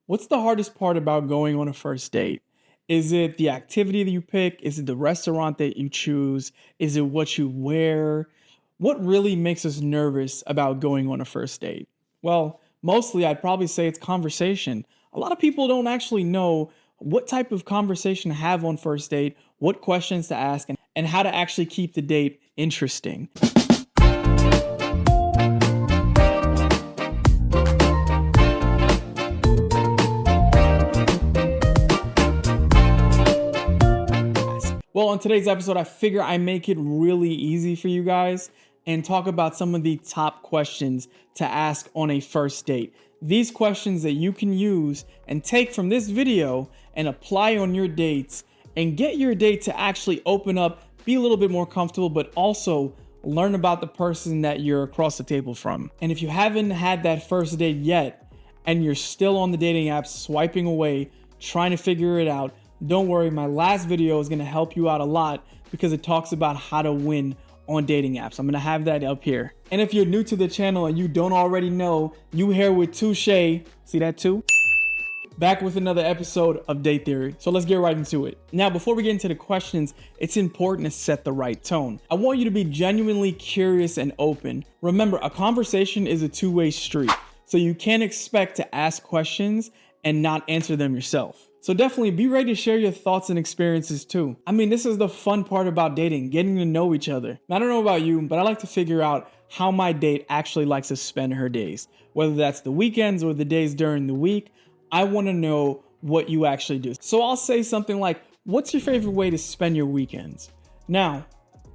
What's the hardest part about going on a first date? Is it the activity that you pick? Is it the restaurant that you choose? Is it what you wear? What really makes us nervous about going on a first date? Well, mostly I'd probably say it's conversation. A lot of people don't actually know what type of conversation to have on first date, what questions to ask, and how to actually keep the date interesting. Well, on today's episode, I figure I make it really easy for you guys and talk about some of the top questions to ask on a first date. These questions that you can use and take from this video and apply on your dates and get your date to actually open up, be a little bit more comfortable, but also learn about the person that you're across the table from. And if you haven't had that first date yet and you're still on the dating apps swiping away, trying to figure it out, don't worry, my last video is going to help you out a lot because it talks about how to win on dating apps. I'm going to have that up here. And if you're new to the channel and you don't already know, you here with Touché, see that too? Back with another episode of Date Theory. So let's get right into it. Now, before we get into the questions, it's important to set the right tone. I want you to be genuinely curious and open. Remember, a conversation is a two-way street, so you can't expect to ask questions and not answer them yourself. So definitely be ready to share your thoughts and experiences too. I mean, this is the fun part about dating, getting to know each other. Now, I don't know about you, but I like to figure out how my date actually likes to spend her days. Whether that's the weekends or the days during the week, I want to know what you actually do. So I'll say something like, what's your favorite way to spend your weekends? Now,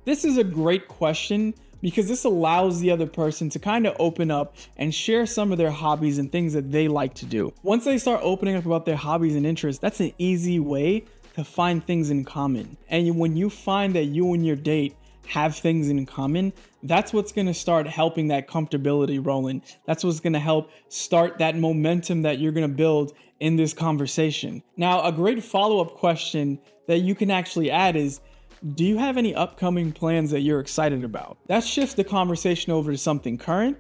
this is a great question because this allows the other person to kind of open up and share some of their hobbies and things that they like to do. Once they start opening up about their hobbies and interests, that's an easy way to find things in common. And when you find that you and your date have things in common, that's what's going to start helping that comfortability rolling. That's what's going to help start that momentum that you're going to build in this conversation. Now, a great follow-up question that you can actually add is, do you have any upcoming plans that you're excited about? That shifts the conversation over to something current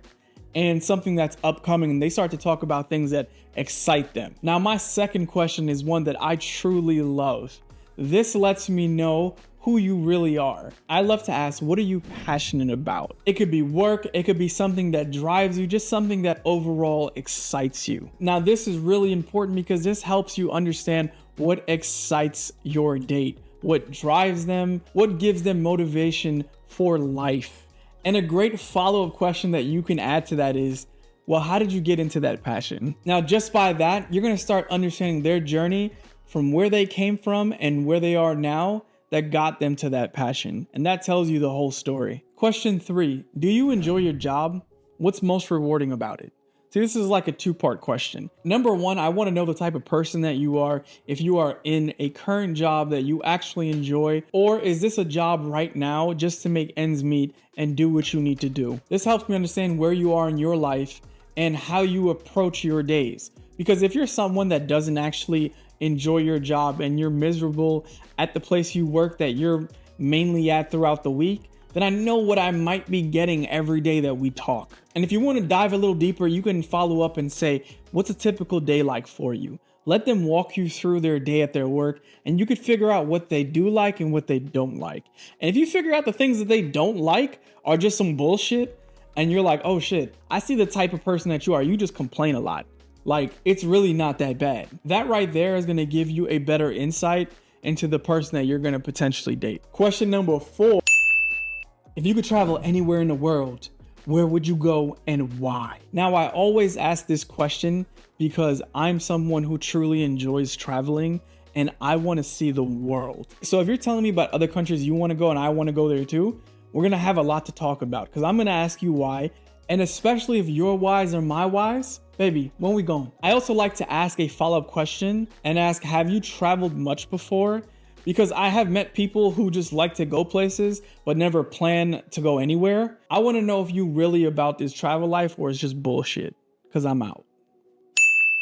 and something that's upcoming, and they start to talk about things that excite them. Now, my second question is one that I truly love. This lets me know who you really are. I love to ask, what are you passionate about? It could be work, it could be something that drives you, just something that overall excites you. Now, this is really important because this helps you understand what excites your date, what drives them, what gives them motivation for life. And a great follow-up question that you can add to that is, well, how did you get into that passion? Now, just by that, you're gonna start understanding their journey from where they came from and where they are now that got them to that passion. And that tells you the whole story. Question 3, do you enjoy your job? What's most rewarding about it? See, this is like a two-part question. Number one, I want to know the type of person that you are, if you are in a current job that you actually enjoy, or is this a job right now just to make ends meet and do what you need to do? This helps me understand where you are in your life and how you approach your days. Because if you're someone that doesn't actually enjoy your job and you're miserable at the place you work that you're mainly at throughout the week, then I know what I might be getting every day that we talk. And if you want to dive a little deeper, you can follow up and say, what's a typical day like for you? Let them walk you through their day at their work, and you could figure out what they do like and what they don't like. And if you figure out the things that they don't like are just some bullshit, and you're like, oh shit, I see the type of person that you are. You just complain a lot. Like, it's really not that bad. That right there is going to give you a better insight into the person that you're going to potentially date. Question number 4. If you could travel anywhere in the world, where would you go and why? Now, I always ask this question because I'm someone who truly enjoys traveling and I want to see the world. So if you're telling me about other countries you want to go and I want to go there too, we're going to have a lot to talk about because I'm going to ask you why. And especially if your whys are my whys, baby, when we going? I also like to ask a follow-up question and ask, have you traveled much before? Because I have met people who just like to go places but never plan to go anywhere. I want to know if you really about this travel life or it's just bullshit, because I'm out.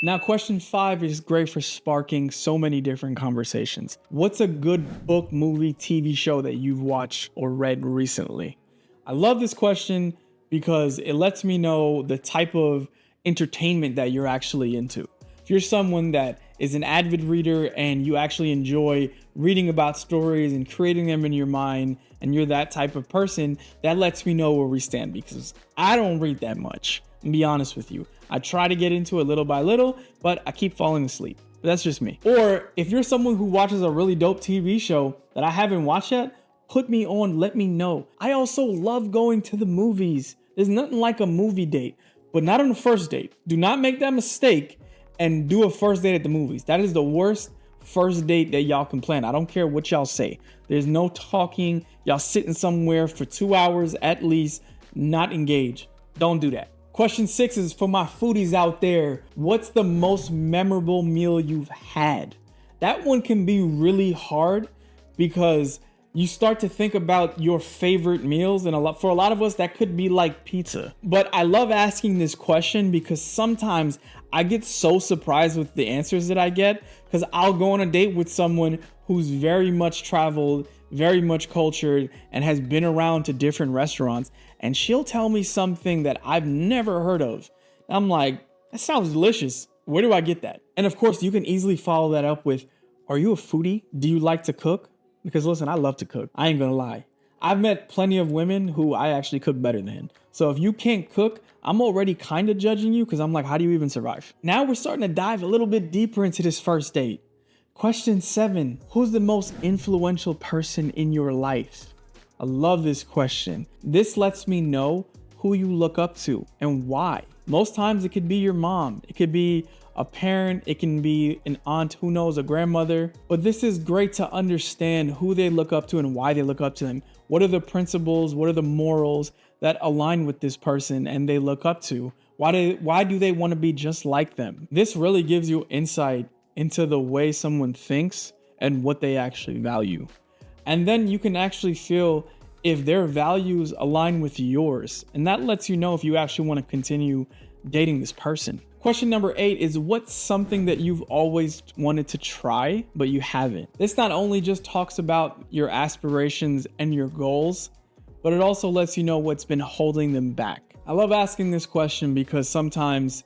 Now, question 5 is great for sparking so many different conversations. What's a good book, movie, TV show that you've watched or read recently? I love this question because it lets me know the type of entertainment that you're actually into. If you're someone that is an avid reader and you actually enjoy reading about stories and creating them in your mind, and you're that type of person, that lets me know where we stand, because I don't read that much. And be honest with you, I try to get into it little by little, but I keep falling asleep. But that's just me. Or if you're someone who watches a really dope TV show that I haven't watched yet, put me on, let me know. I also love going to the movies. There's nothing like a movie date, but not on the first date. Do not make that mistake and do a first date at the movies. That is the worst first date that y'all can plan. I don't care what y'all say. There's no talking. Y'all sitting somewhere for 2 hours at least, not engaged. Don't do that. Question 6 is for my foodies out there. What's the most memorable meal you've had? That one can be really hard because you start to think about your favorite meals, and for a lot of us that could be like pizza. But I love asking this question because sometimes I get so surprised with the answers that I get, because I'll go on a date with someone who's very much traveled, very much cultured, and has been around to different restaurants, and she'll tell me something that I've never heard of. I'm like, that sounds delicious. Where do I get that? And of course, you can easily follow that up with, are you a foodie? Do you like to cook? Because listen, I love to cook. I ain't gonna lie. I've met plenty of women who I actually cook better than. So if you can't cook, I'm already kind of judging you, because I'm like, how do you even survive? Now we're starting to dive a little bit deeper into this first date. Question 7, who's the most influential person in your life? I love this question. This lets me know who you look up to and why. Most times it could be your mom. It could be a parent, it can be an aunt, who knows, a grandmother. But this is great to understand who they look up to and why they look up to them. What are the principles? What are the morals that align with this person and they look up to? Why do they want to be just like them? This really gives you insight into the way someone thinks and what they actually value. And then you can actually feel if their values align with yours. And that lets you know if you actually want to continue dating this person. Question number 8 is, what's something that you've always wanted to try, but you haven't? This not only just talks about your aspirations and your goals, but it also lets you know what's been holding them back. I love asking this question because sometimes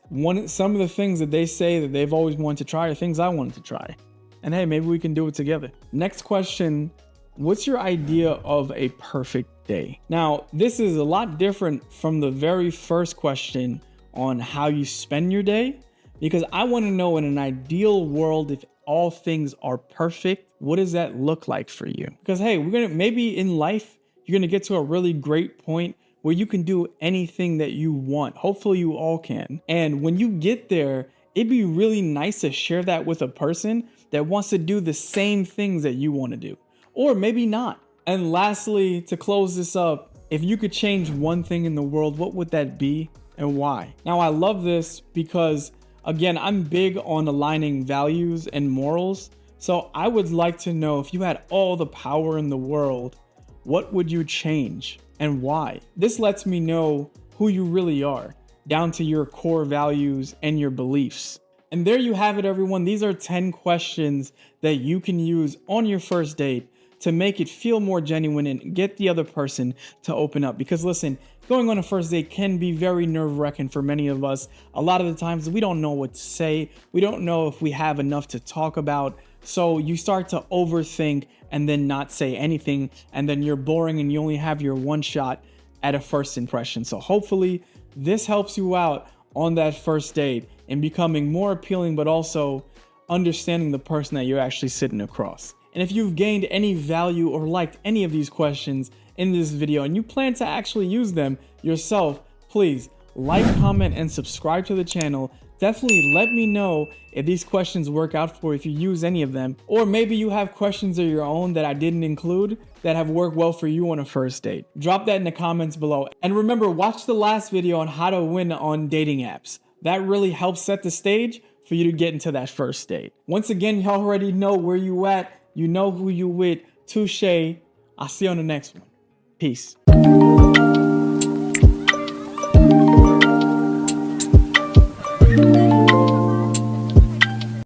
some of the things that they say that they've always wanted to try are things I wanted to try. And hey, maybe we can do it together. Next question, what's your idea of a perfect day? Now, this is a lot different from the very first question on how you spend your day, because I want to know, in an ideal world, if all things are perfect, what does that look like for you? Because hey, maybe in life, you're going to get to a really great point where you can do anything that you want. Hopefully you all can. And when you get there, it'd be really nice to share that with a person that wants to do the same things that you want to do, or maybe not. And lastly, to close this up, if you could change one thing in the world, what would that be and why? Now, I love this because, again, I'm big on aligning values and morals. So I would like to know, if you had all the power in the world, what would you change and why? This lets me know who you really are, down to your core values and your beliefs. And there you have it, everyone. These are 10 questions that you can use on your first date to make it feel more genuine and get the other person to open up. Because listen, going on a first date can be very nerve-wracking for many of us. A lot of the times we don't know what to say. We don't know if we have enough to talk about. So you start to overthink and then not say anything. And then you're boring and you only have your one shot at a first impression. So hopefully this helps you out on that first date and becoming more appealing, but also understanding the person that you're actually sitting across. And if you've gained any value or liked any of these questions in this video and you plan to actually use them yourself, please like, comment, and subscribe to the channel. Definitely let me know if these questions work out for you, if you use any of them, or maybe you have questions of your own that I didn't include that have worked well for you on a first date. Drop that in the comments below. And remember, watch the last video on how to win on dating apps. That really helps set the stage for you to get into that first date. Once again, you already know where you at. You know who you with. Touché. I'll see you on the next one. Peace.